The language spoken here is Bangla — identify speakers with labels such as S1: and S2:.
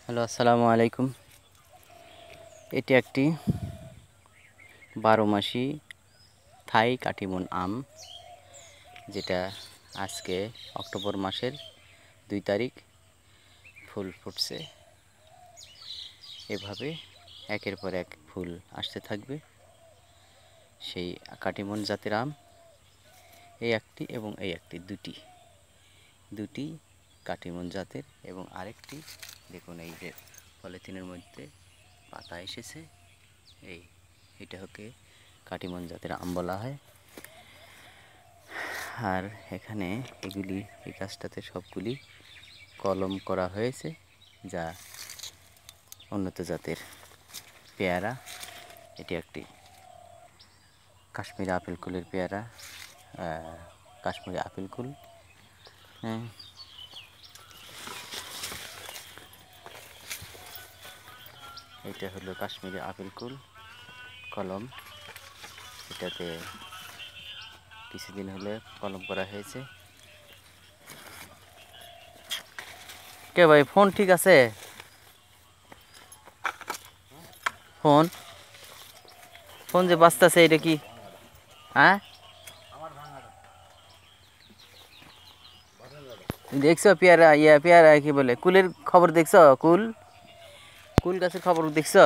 S1: হ্যালো, আসসালামু আলাইকুম। এটি একটি 12 মাসি থাই কাটিমন আম, যেটা আজকে অক্টোবর মাসের 2 তারিখ ফুল ফুটছে। এভাবে একের পর এক ফুল আসতে থাকবে। সেই কাটিমন জাতের আম এই একটি এবং এই একটি দুটি কাটিমন জাতের, এবং আরেকটি দেখুন এই যে পলিথিনের মধ্যে পাতা এসেছে। এটা হচ্ছে কাটিমন জাতের আম বলা হয়। আর এখানে এই গাছটাতে সবগুলি কলম করা হয়েছে, যা উন্নত জাতের পেয়ারা। এটি একটি কাশ্মীরি আপেল কুলের পেয়ারা, কাশ্মীরি আপেল কুল। হ্যাঁ, এটা হলো কাশ্মীরি আপেল কুল কলম। এটাতে কিছুদিন হলে কলম করা হয়েছে। কে ভাই, ফোন ঠিক আছে? ফোন ফোন যে বাজতেছে, এটা কি? হ্যাঁ, দেখছো পেয়ারা পেয়ারা কি বলে কুলের খবর দেখছো? কুল কুল গাছের খবর দেখছো?